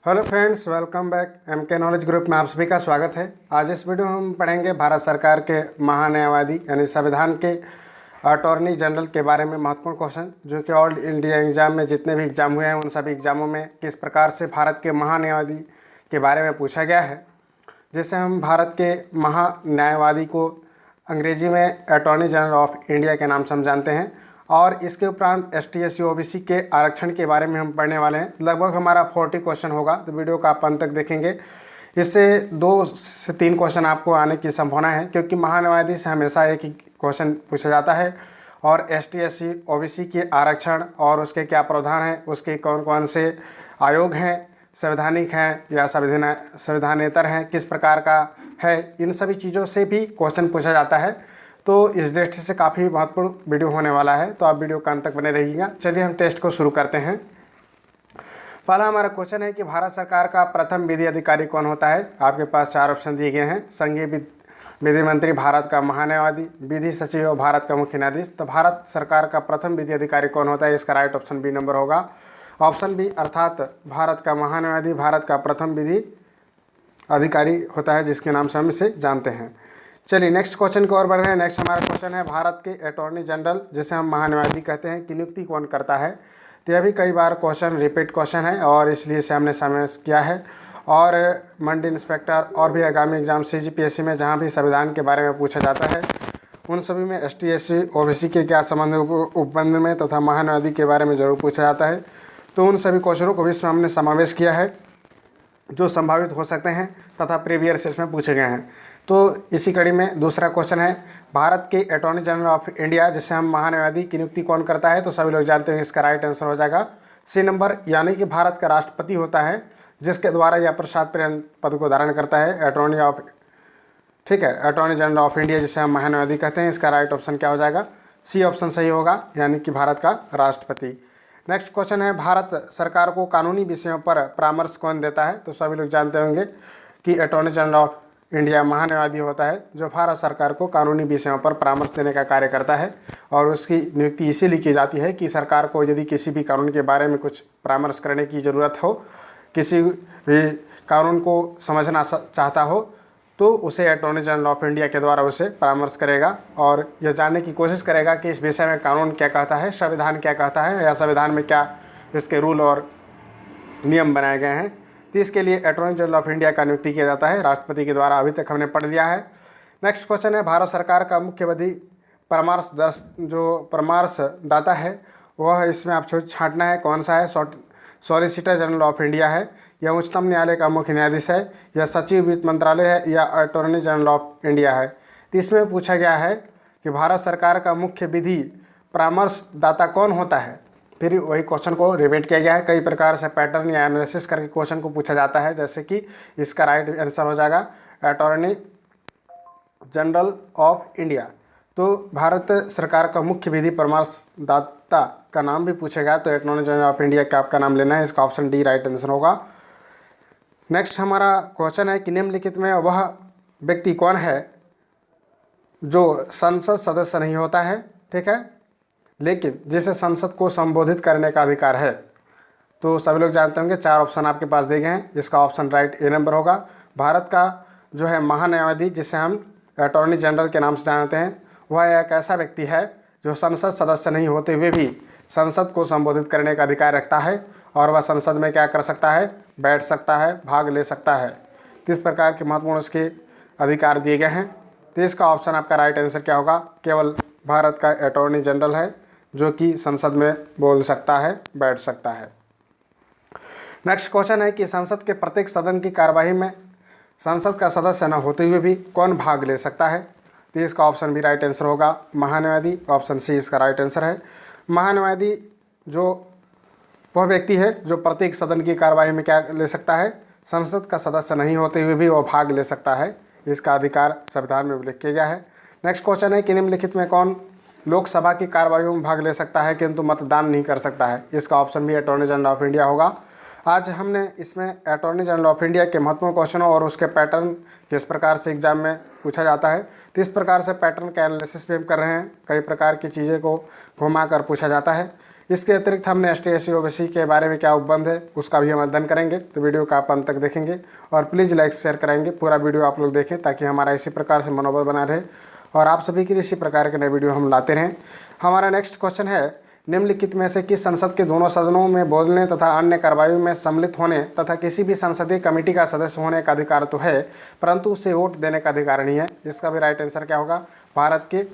Hello friends, welcome back. MK knowledge group में आप सभी का स्वागत है। आज इस वीडियो में हम पढ़ेंगे भारत सरकार के महान्यायवादी यानी संविधान के अटॉर्नी जनरल के बारे में महत्वपूर्ण क्वेश्चन, जो कि ऑल इंडिया एग्जाम में जितने भी एग्जाम हुए हैं उन सभी एग्जामों में किस प्रकार से भारत के महान्यायवादी के बारे में पूछा गया है। जिससे हम भारत के महान्यायवादी को अंग्रेजी में अटॉर्नी जनरल ऑफ इंडिया के नाम से हम जानते हैं। और इसके उपरांत ST SC OBC के आरक्षण के बारे में हम पढ़ने वाले हैं। लगभग हमारा 40 क्वेश्चन होगा, तो वीडियो का आप अंत तक देखेंगे। इससे 2 से 3 क्वेश्चन आपको आने की संभावना है, क्योंकि महान्यायवादी से हमेशा एक ही क्वेश्चन पूछा जाता है। और ST SC OBC के आरक्षण और उसके क्या प्रावधान हैं, उसके कौन कौन से आयोग हैं, संवैधानिक हैं या संविधानेतर हैं, किस प्रकार का है, इन सभी चीज़ों से भी क्वेश्चन पूछा जाता है। तो इस दृष्टि से काफ़ी महत्वपूर्ण वीडियो होने वाला है, तो आप वीडियो का अंत तक बने रहिएगा। चलिए हम टेस्ट को शुरू करते हैं। पहला हमारा क्वेश्चन है कि भारत सरकार का प्रथम विधि अधिकारी कौन होता है। आपके पास 4 ऑप्शन दिए गए हैं। संघीय विधि मंत्री, भारत का महान्यायवादी, विधि सचिव और भारत का मुख्य न्यायाधीश। तो भारत सरकार का प्रथम विधि अधिकारी कौन होता है, इसका राइट ऑप्शन बी नंबर होगा। ऑप्शन बी अर्थात भारत का महान्यायवादी भारत का प्रथम विधि अधिकारी होता है, जिसके नाम से हम इसे जानते हैं। चलिए नेक्स्ट क्वेश्चन की ओर बढ़ रहे हैं। नेक्स्ट हमारा क्वेश्चन है भारत के अटॉर्नी जनरल, जिसे हम महान्यायवादी कहते हैं, की नियुक्ति कौन करता है। तो यह भी कई बार क्वेश्चन रिपीट क्वेश्चन है और इसलिए इसे हमने समय किया है। और मंडी इंस्पेक्टर और भी आगामी एग्जाम CGPSC में जहाँ भी संविधान के बारे में पूछा जाता है, उन सभी में ST SC OBC के क्या संबंध उपबंध में तथा महान्यायवादी के बारे में जरूर पूछा जाता है। तो उन सभी क्वेश्चनों को भी इसमें हमने समावेश किया है जो संभावित हो सकते हैं तथा प्रीवियस ईयर्स में पूछे गए हैं। तो इसी कड़ी में दूसरा क्वेश्चन है भारत के अटॉर्नी जनरल ऑफ इंडिया, जिससे हम महान्यायवादी की नियुक्ति कौन करता है। तो सभी लोग जानते हैं इसका राइट आंसर हो जाएगा C नंबर, यानी कि भारत का राष्ट्रपति होता है, जिसके द्वारा यह प्रसाद पर्यंत पद को धारण करता है अटॉर्नी जनरल ऑफ इंडिया, जिसे हम महान्यायवादी कहते हैं। इसका राइट ऑप्शन क्या हो जाएगा, C ऑप्शन सही होगा, यानी कि भारत का राष्ट्रपति। नेक्स्ट क्वेश्चन है भारत सरकार को कानूनी विषयों पर परामर्श कौन देता है। तो सभी लोग जानते होंगे कि अटॉर्नी जनरल ऑफ इंडिया महान्यायवादी होता है, जो भारत सरकार को कानूनी विषयों पर परामर्श देने का कार्य करता है। और उसकी नियुक्ति इसीलिए की जाती है कि सरकार को यदि किसी भी कानून के बारे में कुछ परामर्श करने की ज़रूरत हो, किसी भी कानून को समझना चाहता हो, तो उसे अटॉर्नी जनरल ऑफ इंडिया के द्वारा उसे परामर्श करेगा और यह जानने की कोशिश करेगा कि इस विषय में कानून क्या कहता है, संविधान क्या कहता है, या संविधान में क्या इसके रूल और नियम बनाए गए हैं। तो इसके लिए अटॉर्नी जनरल ऑफ इंडिया का नियुक्ति किया जाता है राष्ट्रपति के द्वारा। अभी तक हमने पढ़ लिया है। नेक्स्ट क्वेश्चन है भारत सरकार का मुख्य विधि परामर्श दाता है, वह इसमें आप छांटना है कौन सा है। सॉलिसिटर जनरल ऑफ इंडिया है, या उच्चतम न्यायालय का मुख्य न्यायाधीश है, या सचिव वित्त मंत्रालय है, या अटॉर्नी जनरल ऑफ इंडिया है। तो इसमें पूछा गया है कि भारत सरकार का मुख्य विधि परामर्शदाता कौन होता है। फिर वही क्वेश्चन को रिपीट किया गया है। कई प्रकार से पैटर्न या एनालिसिस करके क्वेश्चन को पूछा जाता है, जैसे कि इसका राइट आंसर हो जाएगा अटॉर्नी जनरल ऑफ इंडिया। तो भारत सरकार का मुख्य विधि परामर्शदाता का नाम भी पूछेगा, तो अटॉर्नी जनरल ऑफ इंडिया का आपका नाम लेना है। इसका ऑप्शन डी राइट आंसर होगा। नेक्स्ट हमारा क्वेश्चन है कि निम्नलिखित में वह व्यक्ति कौन है जो संसद सदस्य नहीं होता है, ठीक है, लेकिन जिसे संसद को संबोधित करने का अधिकार है। तो सभी लोग जानते होंगे 4 ऑप्शन आपके पास दिए गए हैं। इसका ऑप्शन राइट A नंबर होगा। भारत का जो है महान्यायवादी, जिसे हम अटॉर्नी जनरल के नाम से जानते हैं, वह एक ऐसा व्यक्ति है जो संसद सदस्य नहीं होते हुए भी संसद को संबोधित करने का अधिकार रखता है, और वह संसद में क्या कर सकता है, बैठ सकता है, भाग ले सकता है। तो इस प्रकार के महत्वपूर्ण उसके अधिकार दिए गए हैं। तो इसका ऑप्शन आपका राइट आंसर क्या होगा, केवल भारत का अटॉर्नी जनरल है जो कि संसद में बोल सकता है, बैठ सकता है। नेक्स्ट क्वेश्चन है कि संसद के प्रत्येक सदन की कार्यवाही में संसद का सदस्य न होते हुए भी कौन भाग ले सकता है। तो इसका ऑप्शन भी राइट आंसर होगा महान्यायवादी। ऑप्शन C इसका राइट आंसर है। महान्यायवादी जो वह व्यक्ति है जो प्रत्येक सदन की कार्यवाही में क्या ले सकता है, संसद का सदस्य नहीं होते हुए भी वह भाग ले सकता है। इसका अधिकार संविधान में उल्लेख किया गया है। नेक्स्ट क्वेश्चन है कि निम्नलिखित में कौन लोकसभा की कार्यवाहियों में भाग ले सकता है किंतु मतदान नहीं कर सकता है। इसका ऑप्शन भी अटॉर्नी जनरल ऑफ इंडिया होगा। आज हमने इसमें अटॉर्नी जनरल ऑफ इंडिया के महत्वपूर्ण क्वेश्चनों और उसके पैटर्न किस प्रकार से एग्जाम में पूछा जाता है, तो इस प्रकार से पैटर्न का एनालिसिस भी हम कर रहे हैं। कई प्रकार की चीज़ें को घुमा कर पूछा जाता है। इसके अतिरिक्त हमने एसटी एससी ओबीसी के बारे में क्या उपबंध है उसका भी हम अध्ययन करेंगे। तो वीडियो का आप अंत तक देखेंगे और प्लीज़ लाइक शेयर करेंगे, पूरा वीडियो आप लोग देखें ताकि हमारा इसी प्रकार से मनोबल बना रहे और आप सभी के लिए इसी प्रकार के नए वीडियो हम लाते रहें। हमारा नेक्स्ट क्वेश्चन है, निम्नलिखित में से किस संसद के दोनों सदनों में बोलने तथा अन्य कार्रवाई में सम्मिलित होने तथा किसी भी संसदीय कमेटी का सदस्य होने का अधिकार तो है परंतु उसे वोट देने का अधिकार नहीं है। इसका भी राइट आंसर क्या होगा? भारत के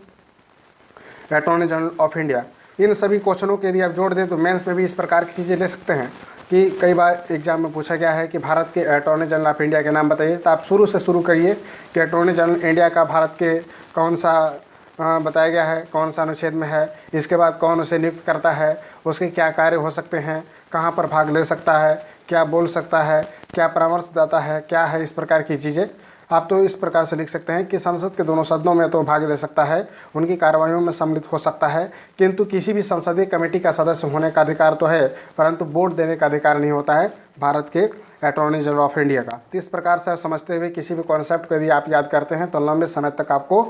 अटॉर्नी जनरल ऑफ इंडिया। इन सभी क्वेश्चनों के यदि आप जोड़ दें तो मेंस में भी इस प्रकार की चीज़ें ले सकते हैं कि कई बार एग्जाम में पूछा गया है कि भारत के अटॉर्नी जनरल ऑफ इंडिया के नाम बताइए, तो आप शुरू से शुरू करिए कि अटॉर्नी जनरल इंडिया का भारत के कौन सा बताया गया है, कौन सा अनुच्छेद में है, इसके बाद कौन उसे नियुक्त करता है, उसके क्या कार्य हो सकते हैं, कहाँ पर भाग ले सकता है, क्या बोल सकता है, क्या परामर्श देता है, क्या है, इस प्रकार की चीज़ें आप तो इस प्रकार से लिख सकते हैं कि संसद के दोनों सदनों में तो भाग ले सकता है, उनकी कार्रवाइयों में सम्मिलित हो सकता है, किंतु किसी भी संसदीय कमेटी का सदस्य होने का अधिकार तो है परंतु वोट देने का अधिकार नहीं होता है भारत के अटॉर्नी जनरल ऑफ इंडिया का। तो इस प्रकार से समझते हुए किसी भी कॉन्सेप्ट को यदि आप याद करते हैं तो लंबे समय तक आपको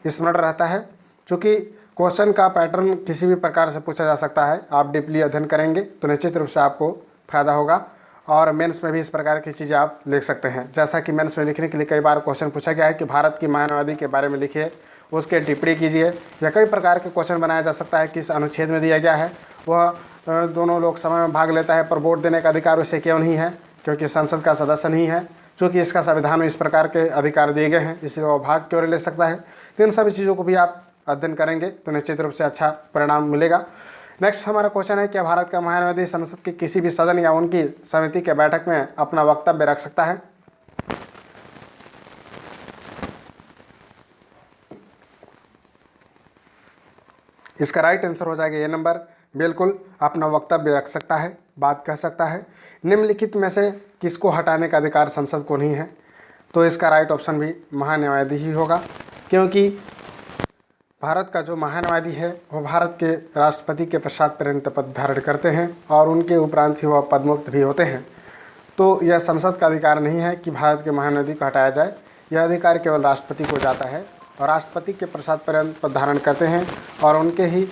स्मरण रहता है। चूँकि क्वेश्चन का पैटर्न किसी भी प्रकार से पूछा जा सकता है, आप डीपली अध्ययन करेंगे तो निश्चित रूप से आपको फायदा होगा और मेंस में भी इस प्रकार की चीज़ें आप लिख सकते हैं। जैसा कि मेंस में लिखने के लिए कई बार क्वेश्चन पूछा गया है कि भारत की महानवादी के बारे में लिखिए, उसके टिप्पणी कीजिए, या कई प्रकार के क्वेश्चन बनाया जा सकता है किस अनुच्छेद में दिया गया है वह दोनों लोकसभा में भाग लेता है पर वोट देने का अधिकार उसे क्यों नहीं है, क्योंकि संसद का सदस्य नहीं है। चूँकि इसका संविधान में इस प्रकार के अधिकार दिए गए हैं इसलिए वह भाग क्यों ले सकता है। तो इन सभी चीज़ों को भी आप अध्ययन करेंगे तो निश्चित रूप से अच्छा परिणाम मिलेगा। नेक्स्ट हमारा क्वेश्चन है, क्या भारत का महान्यायाधीश संसद के किसी भी सदन या उनकी समिति के बैठक में अपना वक्तव्य रख सकता है? इसका राइट आंसर हो जाएगा ए नंबर, बिल्कुल अपना वक्तव्य रख सकता है, बात कह सकता है। निम्नलिखित में से किसको हटाने का अधिकार संसद को नहीं है? तो इसका राइट ऑप्शन भी महान्यायाधीश ही होगा, क्योंकि भारत का जो महान्यायाधीश है वह भारत के राष्ट्रपति के पश्चात पर्यंत पद धारण करते हैं और उनके उपरांत ही वह पदमुक्त भी होते हैं। तो यह संसद का अधिकार नहीं है कि भारत के महान्यायाधीश को हटाया जाए, यह अधिकार केवल राष्ट्रपति को जाता है और राष्ट्रपति के पश्चात पर्यंत पद धारण करते हैं और उनके ही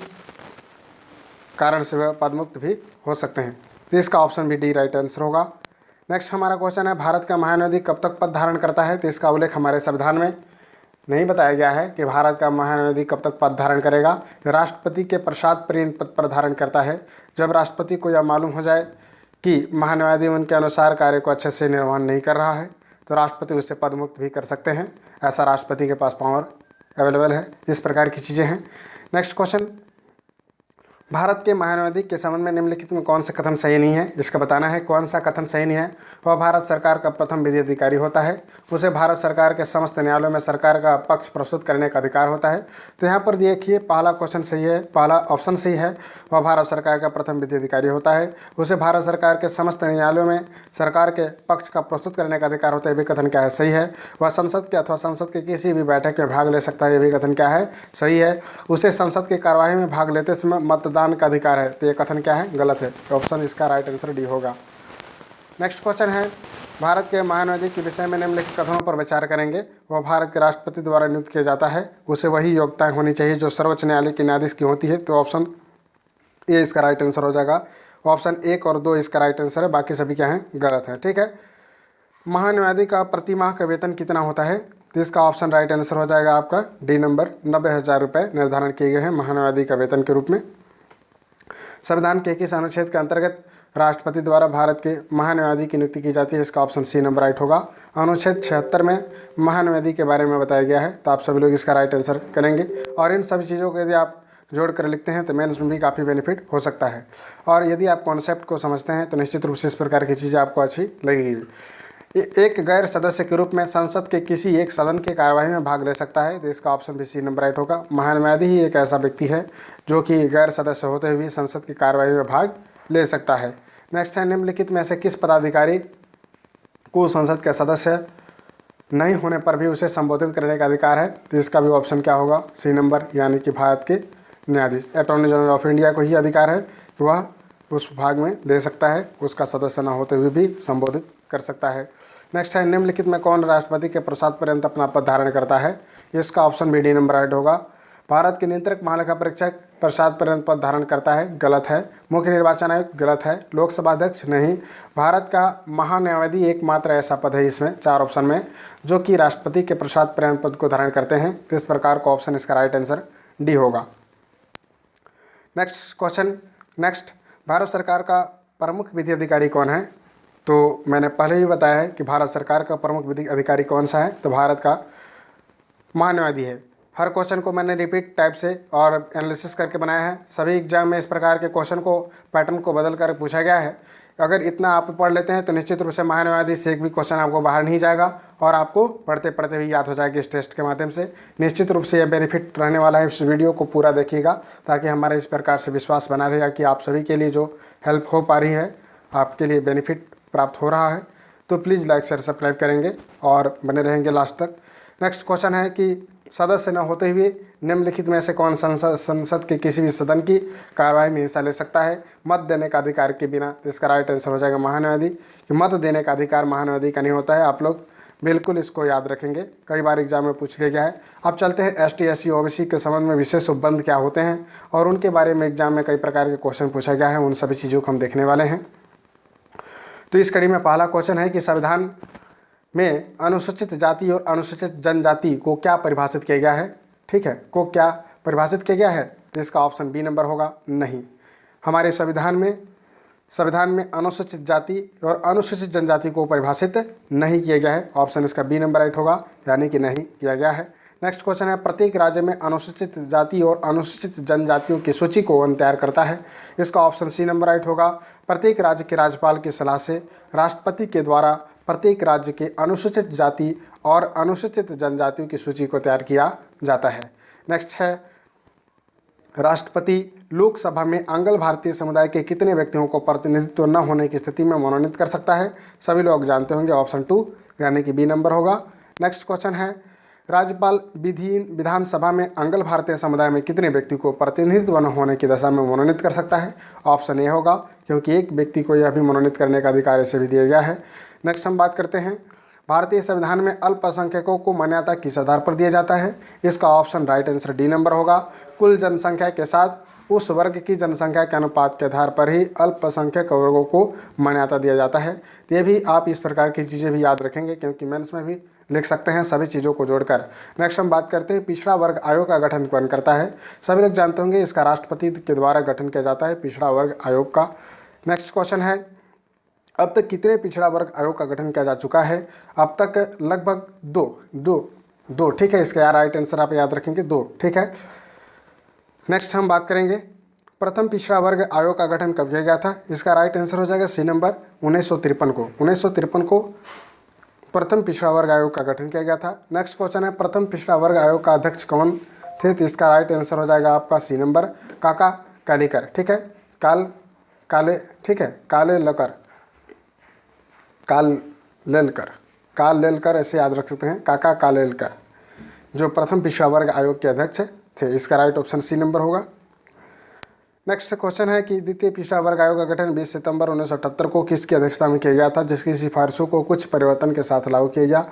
कारण से वह पदमुक्त भी हो सकते हैं। तो इसका ऑप्शन भी डी राइट आंसर होगा। नेक्स्ट हमारा क्वेश्चन है, भारत का महान्यायाधीश कब तक पद धारण करता है? तो इसका उल्लेख हमारे संविधान में नहीं बताया गया है कि भारत का महान्यायाधीश कब तक पद धारण करेगा। राष्ट्रपति के पश्चात पर्यंत पद पर धारण करता है। जब राष्ट्रपति को यह मालूम हो जाए कि महान्यायाधीश उनके अनुसार कार्य को अच्छे से निर्वहन नहीं कर रहा है तो राष्ट्रपति उससे पद मुक्त भी कर सकते हैं, ऐसा राष्ट्रपति के पास पावर अवेलेबल है। इस प्रकार की चीज़ें हैं। नेक्स्ट क्वेश्चन, भारत के महान्यायाधीश के संबंध में निम्नलिखित में कौन सा कथन सही नहीं है? इसका बताना है कौन सा कथन सही नहीं है। वह भारत सरकार का प्रथम विधि अधिकारी होता है, उसे भारत सरकार के समस्त न्यायालयों में सरकार का पक्ष प्रस्तुत करने का अधिकार होता है। तो यहाँ पर देखिए पहला क्वेश्चन सही है, पहला ऑप्शन सही है, वह भारत सरकार का प्रथम विधि अधिकारी होता है, उसे भारत सरकार के समस्त न्यायालयों में सरकार के पक्ष का प्रस्तुत करने का अधिकार होता है, ये भी कथन क्या है? सही है। वह संसद के अथवा संसद के किसी भी बैठक में भाग ले सकता है, ये भी कथन क्या है? सही है। उसे संसद की कार्यवाही में भाग लेते समय मतदान का अधिकार है, तो ये कथन क्या है? गलत है। ऑप्शन इसका राइट आंसर डी होगा। नेक्स्ट क्वेश्चन है, भारत के महान्यायाधीश के विषय में निम्नलिखित कथनों पर विचार करेंगे। वह भारत के राष्ट्रपति द्वारा नियुक्त किया जाता है, उसे वही योग्यताएं होनी चाहिए जो सर्वोच्च न्यायालय के न्यायाधीश की होती है। तो ऑप्शन ए इसका राइट आंसर हो जाएगा। ऑप्शन 1 और 2 इसका राइट आंसर है, बाकी सभी क्या हैं? गलत है। ठीक है। महान्यायाधीश का प्रति माह का वेतन कितना होता है? तो इसका ऑप्शन राइट आंसर हो जाएगा आपका डी नंबर, 90,000 रुपये निर्धारण किए गए हैं महान्यायाधीश का वेतन के रूप में। संविधान के किस अनुच्छेद के अंतर्गत राष्ट्रपति द्वारा भारत के महान्यायाधीश की नियुक्ति की जाती है? इसका ऑप्शन सी नंबर राइट होगा। अनुच्छेद 76 में महान्यायाधीश के बारे में बताया गया है, तो आप सभी लोग इसका राइट आंसर करेंगे। और इन सभी चीज़ों को यदि आप जोड़ कर लिखते हैं तो मेंस में भी काफ़ी बेनिफिट हो सकता है। और यदि आप कॉन्सेप्ट को समझते हैं तो निश्चित रूप से इस प्रकार की चीज़ें आपको अच्छी लगेगी। एक गैर सदस्य के रूप में संसद के किसी एक सदन की कार्यवाही में भाग ले सकता है, तो इसका ऑप्शन भी सी नंबर राइट होगा। महान्यायाधीश ही एक ऐसा व्यक्ति है जो कि गैर सदस्य होते हुए संसद की कार्यवाही में भाग ले सकता है। नेक्स्ट है, निम्नलिखित में से किस पदाधिकारी को संसद का सदस्य नहीं होने पर भी उसे संबोधित करने का अधिकार है? तो इसका भी ऑप्शन क्या होगा? सी नंबर, यानी कि भारत के न्यायाधीश। अटॉर्नी जनरल ऑफ इंडिया को ही अधिकार है कि वह उस भाग में दे सकता है, उसका सदस्य न होते हुए भी संबोधित कर सकता है। नेक्स्ट है, निम्नलिखित में कौन राष्ट्रपति के पश्चात पर्यंत अपना पद धारण करता है? इसका ऑप्शन भी डी नंबर राइट होगा। भारत के नियंत्रक महालेखा परीक्षक प्रसाद पर्यंत पद धारण करता है, गलत है। मुख्य निर्वाचन आयुक्त, गलत है। लोकसभा अध्यक्ष, नहीं। भारत का महान्यायवादी एकमात्र ऐसा पद है इसमें 4 ऑप्शन में जो कि राष्ट्रपति के प्रसाद पर्यंत पद को धारण करते हैं, तो इस प्रकार का ऑप्शन इसका राइट आंसर डी होगा। नेक्स्ट क्वेश्चन, भारत सरकार का प्रमुख विधि अधिकारी कौन है? तो मैंने पहले ही बताया है कि भारत सरकार का प्रमुख विधि अधिकारी कौन सा है, तो भारत का महान्यायवादी है। हर क्वेश्चन को मैंने रिपीट टाइप से और एनालिसिस करके बनाया है। सभी एग्जाम में इस प्रकार के क्वेश्चन को पैटर्न को बदल कर पूछा गया है। अगर इतना आप पढ़ लेते हैं तो निश्चित रूप से महान्यायवादी से एक भी क्वेश्चन आपको बाहर नहीं जाएगा और आपको पढ़ते पढ़ते भी याद हो जाएगा इस टेस्ट के माध्यम से। निश्चित रूप से यह बेनिफिट रहने वाला है। इस वीडियो को पूरा देखिएगा ताकि हमारा इस प्रकार से विश्वास बना रहेगा कि आप सभी के लिए जो हेल्प हो पा रही है, आपके लिए बेनिफिट प्राप्त हो रहा है। तो प्लीज़ लाइक शेयर सब्सक्राइब करेंगे और बने रहेंगे लास्ट तक। नेक्स्ट क्वेश्चन है कि सदस्य न होते हुए निम्नलिखित में से कौन संसद के किसी भी सदन की कार्रवाई में हिस्सा ले सकता है मत देने का अधिकार के बिना? तो इसका राइट आंसर हो जाएगा महान्यायवादी, कि मत देने का अधिकार महान्यायवादी का नहीं होता है। आप लोग बिल्कुल इसको याद रखेंगे, कई बार एग्जाम में पूछ लिया गया है। अब चलते हैं ST SC OBC के संबंध में विशेष उपबंध क्या होते हैं और उनके बारे में एग्जाम में कई प्रकार के क्वेश्चन पूछा गया है, उन सभी चीज़ों को हम देखने वाले हैं। तो इस कड़ी में पहला क्वेश्चन है कि संविधान में अनुसूचित जाति और अनुसूचित जनजाति को क्या परिभाषित किया गया है? ठीक है, को क्या परिभाषित किया गया है? तो इसका ऑप्शन बी नंबर होगा, नहीं। हमारे संविधान में अनुसूचित जाति और अनुसूचित जनजाति को परिभाषित नहीं किया गया है। ऑप्शन इसका बी नंबर राइट होगा, यानी कि नहीं किया गया है। नेक्स्ट क्वेश्चन है, प्रत्येक राज्य में अनुसूचित जाति और अनुसूचित जनजातियों की सूची को कौन तैयार करता है? इसका ऑप्शन सी नंबर राइट होगा। प्रत्येक राज्य के राज्यपाल की सलाह से राष्ट्रपति के द्वारा प्रत्येक राज्य के अनुसूचित जाति और अनुसूचित जनजातियों की सूची को तैयार किया जाता है। नेक्स्ट है, राष्ट्रपति लोकसभा में आंग्ल भारतीय समुदाय के कितने व्यक्तियों को प्रतिनिधित्व न होने की स्थिति में मनोनीत कर सकता है? सभी लोग जानते होंगे, ऑप्शन 2 यानी कि बी नंबर होगा। नेक्स्ट क्वेश्चन है, राज्यपाल विधानसभा में आंग्ल भारतीय समुदाय में कितने व्यक्ति को प्रतिनिधित्व न होने की दशा में मनोनीत कर सकता है? ऑप्शन ए होगा, क्योंकि एक व्यक्ति को यह भी मनोनीत करने का अधिकार इसे भी दिया गया है। नेक्स्ट हम बात करते हैं, भारतीय संविधान में अल्पसंख्यकों को मान्यता किस आधार पर दिया जाता है? इसका option right answer D number होगा। कुल जनसंख्या के साथ उस वर्ग की जनसंख्या के अनुपात के आधार पर ही अल्पसंख्यक वर्गों को मान्यता दिया जाता है। तो ये भी आप इस प्रकार की चीज़ें भी याद रखेंगे, क्योंकि मेंस में भी लिख सकते हैं सभी चीज़ों को जोड़कर। नेक्स्ट हम बात करते हैं, पिछड़ा वर्ग आयोग का गठन कौन करता है? सभी लोग जानते होंगे, इसका राष्ट्रपति के द्वारा गठन किया जाता है पिछड़ा वर्ग आयोग का। नेक्स्ट क्वेश्चन है, अब तक कितने पिछड़ा वर्ग आयोग का गठन किया जा चुका है? अब तक लगभग दो। ठीक है, इसका राइट आंसर आप याद रखेंगे 2। ठीक है, नेक्स्ट हम बात करेंगे, प्रथम पिछड़ा वर्ग आयोग का गठन कब किया गया था? इसका राइट आंसर हो जाएगा सी नंबर, 1953 को। 1953 को प्रथम पिछड़ा वर्ग आयोग का गठन किया गया था। नेक्स्ट क्वेश्चन है, प्रथम पिछड़ा वर्ग आयोग का अध्यक्ष कौन थे? तो इसका राइट आंसर हो जाएगा आपका सी नंबर, काका कालेलकर। ठीक है, कालेलकर ऐसे याद रख सकते हैं, काका कालेलकर, जो प्रथम पिछड़ा वर्ग आयोग के अध्यक्ष थे। इसका राइट ऑप्शन सी नंबर होगा। नेक्स्ट क्वेश्चन है कि द्वितीय पिछड़ा वर्ग आयोग का गठन 20 सितंबर 1978 को किसकी अध्यक्षता में किया गया था, जिसकी सिफारिशों को कुछ परिवर्तन के साथ लागू किया गया?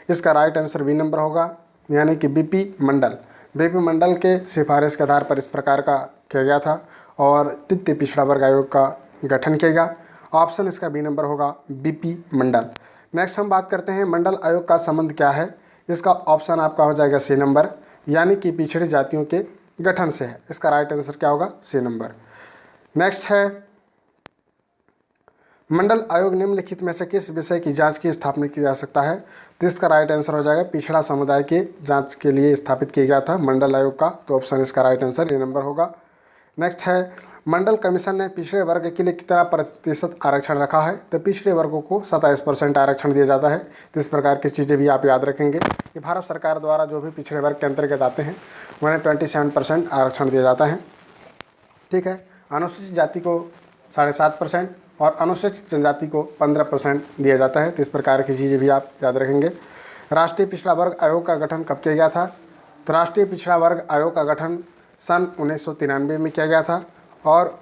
इसका राइट आंसर बी नंबर होगा, यानी कि बीपी मंडल के सिफारिश के आधार पर इस प्रकार का किया गया था और द्वितीय पिछड़ा वर्ग आयोग का गठन किया गया। ऑप्शन इसका बी नंबर होगा, बीपी मंडल। नेक्स्ट हम बात करते हैं, मंडल आयोग का संबंध क्या है? इसका ऑप्शन आपका हो जाएगा सी नंबर, यानी कि पिछड़ी जातियों के गठन से है। इसका राइट आंसर क्या होगा? सी नंबर। नेक्स्ट है, मंडल आयोग निम्नलिखित में से किस विषय की जांच की स्थापना की जा सकता है? तो इसका राइट आंसर हो जाएगा, पिछड़ा समुदाय के जांच के लिए स्थापित किया गया था मंडल आयोग का, तो ऑप्शन इसका राइट आंसर ए नंबर होगा। नेक्स्ट है, मंडल कमीशन ने पिछड़े वर्ग के लिए कितना प्रतिशत आरक्षण रखा है? तो पिछड़े वर्गों को 27% आरक्षण दिया जाता है। तो इस प्रकार की चीज़ें भी आप याद रखेंगे कि भारत सरकार द्वारा जो भी पिछड़े वर्ग के अंतर्गत आते हैं उन्हें 27% आरक्षण दिया जाता है। ठीक है, अनुसूचित जाति को 7.5% और अनुसूचित जनजाति को 15% दिया जाता है। तो इस प्रकार की चीज़ें भी आप याद रखेंगे। राष्ट्रीय पिछड़ा वर्ग आयोग का गठन कब किया गया था? तो राष्ट्रीय पिछड़ा वर्ग आयोग का गठन सन 1993 में किया गया था और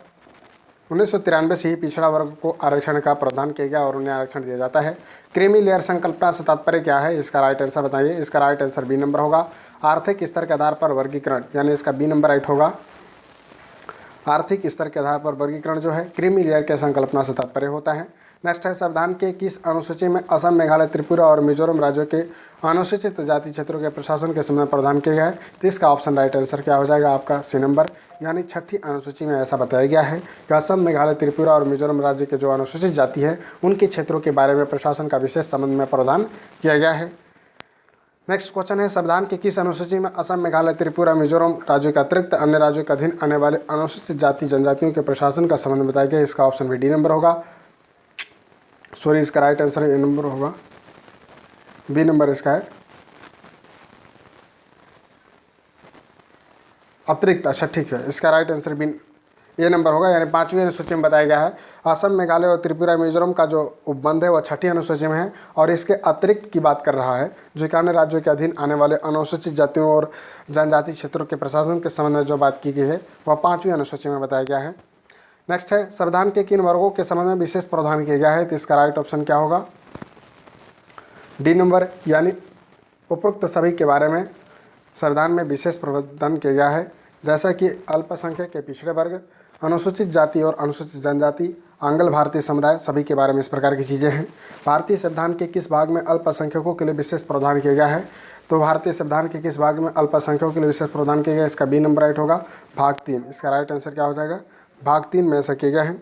1993 से ही पिछड़ा वर्ग को आरक्षण का प्रावधान किया गया और उन्हें आरक्षण दिया जाता है। क्रीमी लेयर संकल्पना से तात्पर्य क्या है? इसका राइट आंसर बताइए। इसका राइट आंसर बी नंबर होगा, आर्थिक स्तर के आधार पर वर्गीकरण, यानी इसका बी नंबर राइट होगा। आर्थिक स्तर के आधार पर वर्गीकरण जो है क्रीमी लेयर के संकल्पना से तात्पर्य होता है। नेक्स्ट है, संविधान के किस अनुसूची में असम, मेघालय, त्रिपुरा और मिजोरम राज्यों के अनुसूचित जाति क्षेत्रों के प्रशासन के संबंध में प्रावधान किया गया है? तो इसका ऑप्शन राइट आंसर क्या हो जाएगा आपका सी नंबर, यानी 6ठी अनुसूची में ऐसा बताया गया है कि असम, मेघालय, त्रिपुरा और मिजोरम राज्य के जो अनुसूचित जाति है उनके क्षेत्रों के बारे में प्रशासन का विशेष संबंध में प्रावधान किया गया है। नेक्स्ट क्वेश्चन है, संविधान की किस अनुसूची में असम, मेघालय, त्रिपुरा, मिजोरम राज्यों के अतिरिक्त अन्य राज्यों के अधीन आने वाले अनुसूचित जाति जनजातियों के प्रशासन का संबंध बताया गया? इसका ऑप्शन भी डी नंबर होगा, सॉरी इसका राइट आंसर ए नंबर होगा, बी नंबर इसका है अतिरिक्त। अच्छा ठीक है, इसका राइट आंसर बी ए नंबर होगा, यानी 5वीं अनुसूची में बताया गया है असम, मेघालय और त्रिपुरा, मिजोरम का जो उपबंध है वह 6ठी अनुसूची में है और इसके अतिरिक्त की बात कर रहा है जो कि अन्य राज्यों के अधीन आने वाले अनुसूचित जातियों और जनजाति क्षेत्रों के प्रशासन के संबंध में जो बात की गई है वह 5वीं अनुसूची में बताया गया है। नेक्स्ट है, संविधान के किन वर्गों के संबंध में विशेष प्रावधान किया गया है? तो इसका राइट ऑप्शन क्या होगा, डी नंबर, यानी उपरोक्त सभी के बारे में संविधान में विशेष प्रावधान किया गया है, जैसा कि अल्पसंख्यक के पिछड़े वर्ग, अनुसूचित जाति और अनुसूचित जनजाति, आंग्ल भारतीय समुदाय, सभी के बारे में इस प्रकार की चीज़ें हैं। भारतीय संविधान के किस भाग में अल्पसंख्यकों के लिए विशेष प्रावधान किया गया है? तो भारतीय संविधान के किस भाग में अल्पसंख्यकों के लिए विशेष प्रावधान किया गया? इसका बी नंबर राइट होगा, भाग 3। इसका राइट आंसर क्या हो जाएगा, भाग 3 में ऐसा किया गया है।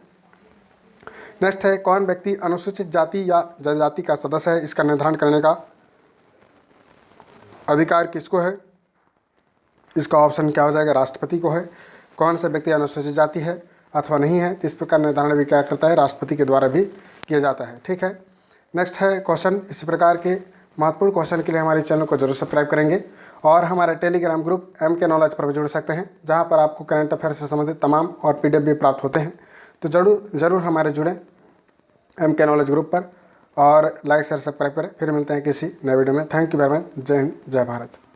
नेक्स्ट है, कौन व्यक्ति अनुसूचित जाति या जनजाति का सदस्य है? इसका निर्धारण करने का अधिकार किसको है? इसका ऑप्शन क्या हो जाएगा, राष्ट्रपति को है। कौन सा व्यक्ति अनुसूचित जाति है अथवा नहीं है, तो इस प्रकार निर्धारण भी क्या करता है, राष्ट्रपति के द्वारा भी किया जाता है। ठीक है, नेक्स्ट है क्वेश्चन, इसी प्रकार के महत्वपूर्ण क्वेश्चन के लिए हमारे चैनल को जरूर सब्सक्राइब करेंगे और हमारे टेलीग्राम ग्रुप MK नॉलेज पर भी जुड़ सकते हैं, जहां पर आपको करंट अफेयर से संबंधित तमाम और PDF भी प्राप्त होते हैं। तो जरूर हमारे जुड़ें MK नॉलेज ग्रुप पर और लाइक शेयर सब्सक्राइब करें। फिर मिलते हैं किसी नए वीडियो में। Thank you very much. जय हिंद, जय भारत।